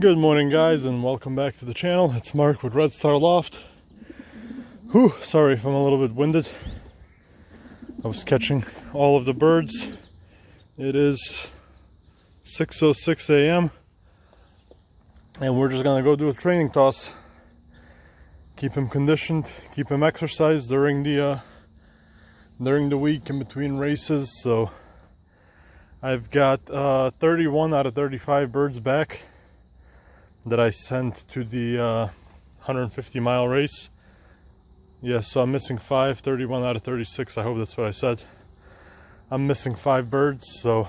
Good morning, guys, and welcome back to the channel. It's Mark with Red Star Loft. Whew, sorry if I'm a little bit winded. I was catching all of the birds. It is 6:06 a.m. and we're just gonna go do a training toss. Keep him conditioned, keep him exercised during the week in between races. So I've got 31 out of 35 birds back that I sent to the 150-mile race. Yeah, so I'm missing 31 out of 36. I hope that's what I said. I'm missing 5 birds, so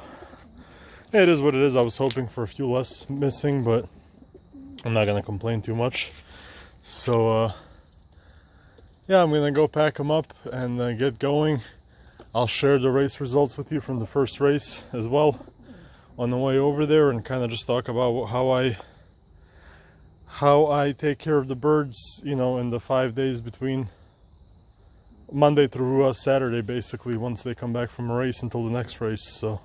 it is what it is. I was hoping for a few less missing, but I'm not gonna complain too much. So yeah, I'm gonna go pack them up and get going. I'll share the race results with you from the first race as well on the way over there, and kind of just talk about how I take care of the birds, you know, in the 5 days between Monday through Saturday, basically, once they come back from a race until the next race. So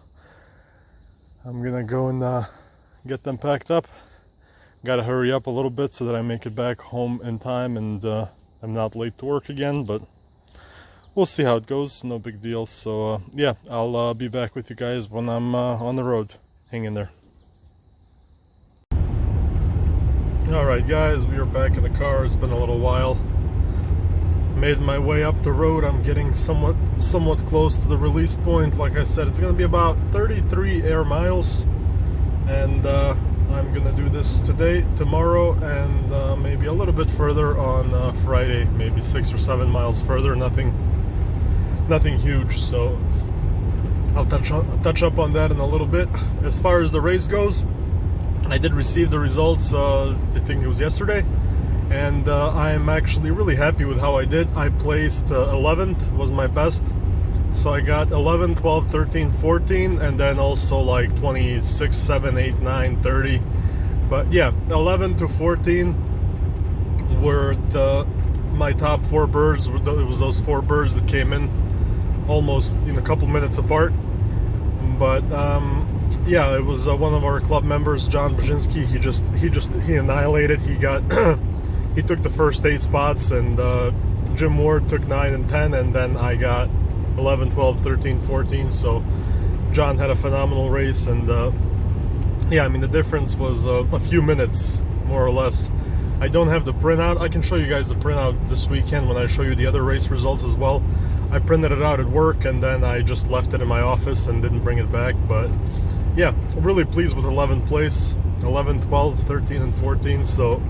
I'm gonna go and get them packed up. Gotta hurry up a little bit so that I make it back home in time and I'm not late to work again, but we'll see how it goes. No big deal. So yeah, I'll be back with you guys when I'm on the road. Hang in there. Alright guys, we are back in the car. It's been a little while. Made my way up the road. I'm getting somewhat close to the release point. Like I said, it's going to be about 33 air miles, and I'm going to do this today, tomorrow, and maybe a little bit further on Friday, maybe 6 or 7 miles further. Nothing huge, so I'll touch up on that in a little bit. As far as the race goes, I did receive the results, I think it was yesterday, and I'm actually really happy with how I did. I placed 11th, was my best. So I got 11, 12, 13, 14, and then also like 26, 7, 8, 9, 30. But yeah, 11 to 14 were my top 4 birds. It was those 4 birds that came in almost in a couple minutes apart. But yeah, it was one of our club members, John Bajinski. He annihilated. He got he took the first 8 spots, and Jim Ward took 9 and 10, and then I got 11, 12, 13, 14. So John had a phenomenal race, and yeah, I mean, the difference was a few minutes, more or less. I don't have the printout. I can show you guys the printout this weekend when I show you the other race results as well. I printed it out at work, and then I just left it in my office and didn't bring it back. But yeah, really pleased with 11th place, 11, 12, 13, and 14. So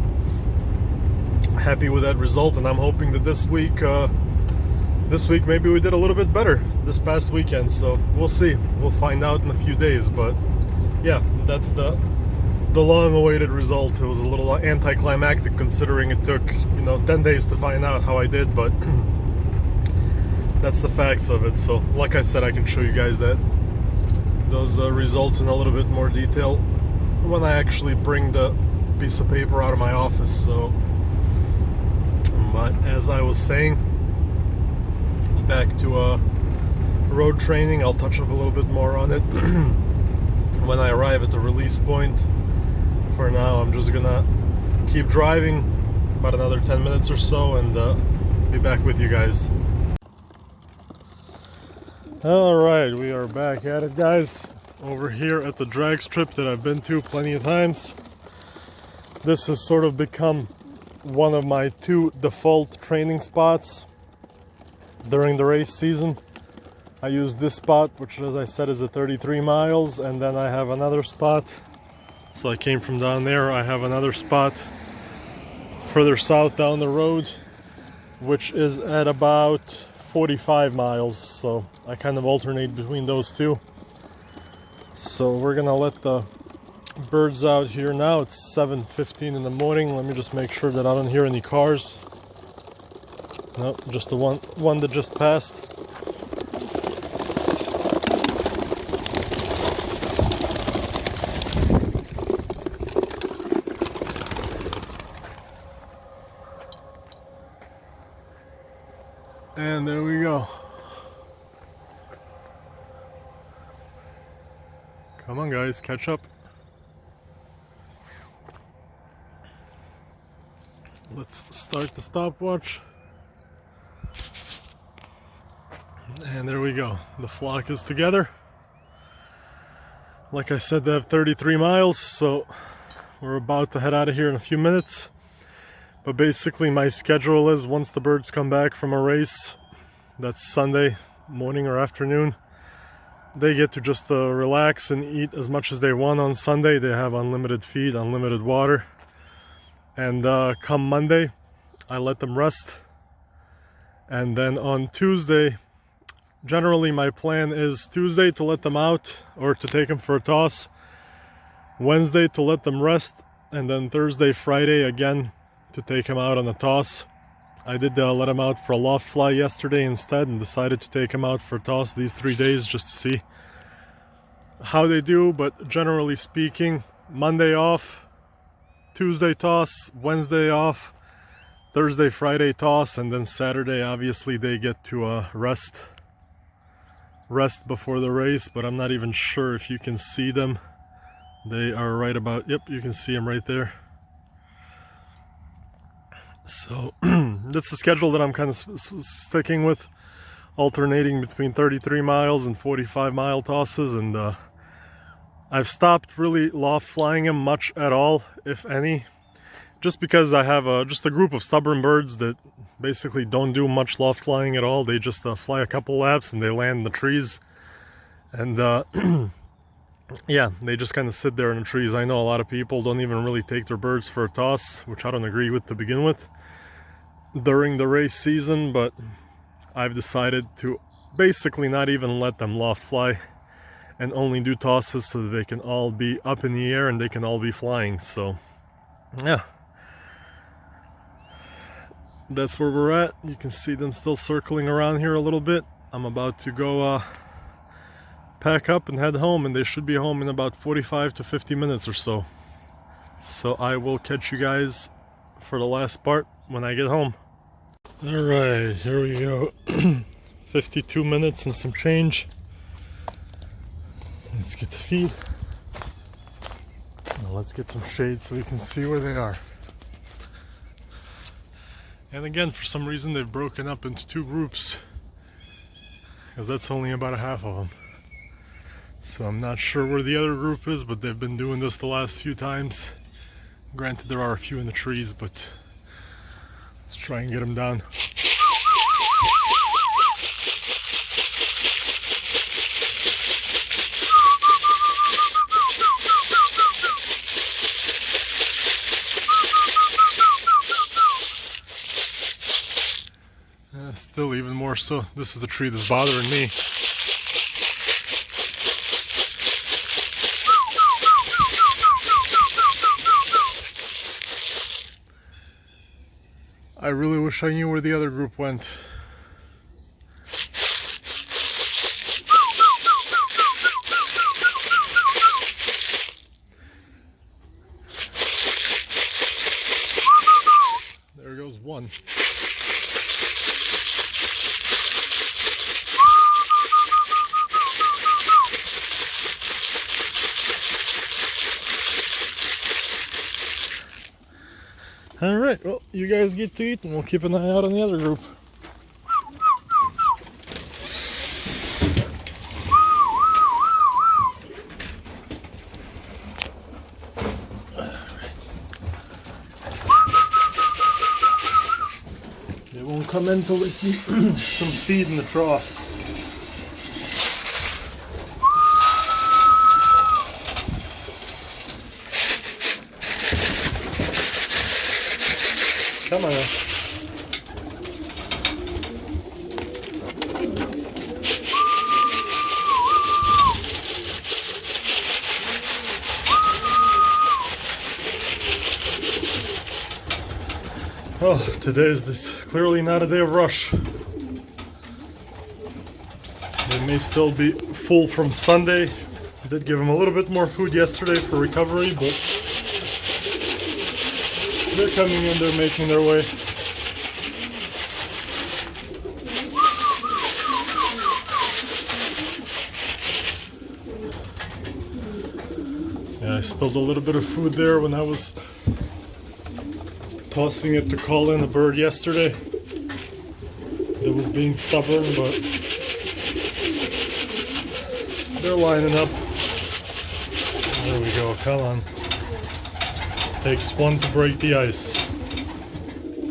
happy with that result, and I'm hoping that this week maybe we did a little bit better this past weekend. So we'll see. We'll find out in a few days. But yeah, that's the long-awaited result. It was a little anticlimactic considering it took, you know, 10 days to find out how I did, but that's the facts of it. So like I said, I can show you guys those results in a little bit more detail when I actually bring the piece of paper out of my office. So, but as I was saying, back to road training. I'll touch up a little bit more on it when I arrive at the release point. For now, I'm just gonna keep driving about another 10 minutes or so, and be back with you guys. Alright, we are back at it, guys, over here at the drag strip that I've been to plenty of times. This has sort of become one of my 2 default training spots during the race season. I use this spot, which, as I said, is at 33 miles, and then I have another spot. So I came from down there. I have another spot further south down the road, which is at about 45 miles. So I kind of alternate between those 2. So we're gonna let the birds out here now. It's 7:15 in the morning. Let me just make sure that I don't hear any cars. Nope, just the one that just passed. And there we go. Come on, guys, catch up. Let's start the stopwatch. And there we go. The flock is together. Like I said, they have 33 miles, so we're about to head out of here in a few minutes. But basically my schedule is once the birds come back from a race, that's Sunday morning or afternoon, they get to just relax and eat as much as they want on Sunday. They have unlimited feed, unlimited water. And come Monday, I let them rest. And then on Tuesday, generally my plan is Tuesday to let them out or to take them for a toss. Wednesday to let them rest. And then Thursday, Friday again to take them out on a toss. I did let them out for a loft fly yesterday instead and decided to take them out for a toss these 3 days just to see how they do. But generally speaking, Monday off, Tuesday toss, Wednesday off, Thursday, Friday toss, and then Saturday obviously they get to rest before the race. But I'm not even sure if you can see them. They are right about, yep, you can see them right there. So that's the schedule that I'm kind of sticking with, alternating between 33 miles and 45 mile tosses. And I've stopped really loft flying them much at all, if any, just because I have just a group of stubborn birds that basically don't do much loft flying at all. They just fly a couple laps and they land in the trees. And yeah, they just kind of sit there in the trees. I know a lot of people don't even really take their birds for a toss, which I don't agree with to begin with, during the race season. But I've decided to basically not even let them loft fly and only do tosses so that they can all be up in the air and they can all be flying. So yeah, that's where we're at. You can see them still circling around here a little bit. I'm about to go pack up and head home, and they should be home in about 45 to 50 minutes or so. So I will catch you guys for the last part when I get home. Alright, here we go. 52 minutes and some change. Let's get the feed. Now let's get some shade so we can see where they are. And again, for some reason they've broken up into two groups, because that's only about a half of them. So I'm not sure where the other group is, but they've been doing this the last few times. Granted, there are a few in the trees, but let's try and get them down. Still even more so, this is the tree that's bothering me. I really wish I knew where the other group went. There goes one. Alright, well, you guys get to eat and we'll keep an eye out on the other group. They won't come in until they see some feed in the troughs. Come on. Oh, today is clearly not a day of rush. They may still be full from Sunday. I did give them a little bit more food yesterday for recovery, but they're coming in, they're making their way. Yeah, I spilled a little bit of food there when I was tossing it to call in a bird yesterday that was being stubborn, but they're lining up. There we go, come on. Takes one to break the ice.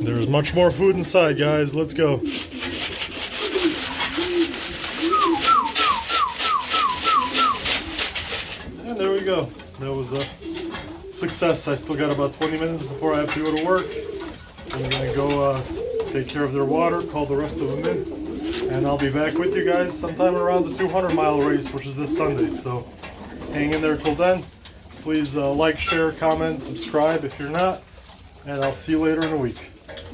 There's much more food inside, guys. Let's go. And there we go. That was a success. I still got about 20 minutes before I have to go to work. I'm gonna go take care of their water, call the rest of them in, and I'll be back with you guys sometime around the 200-mile race, which is this Sunday. So hang in there till then. Please like, share, comment, subscribe if you're not, and I'll see you later in the week.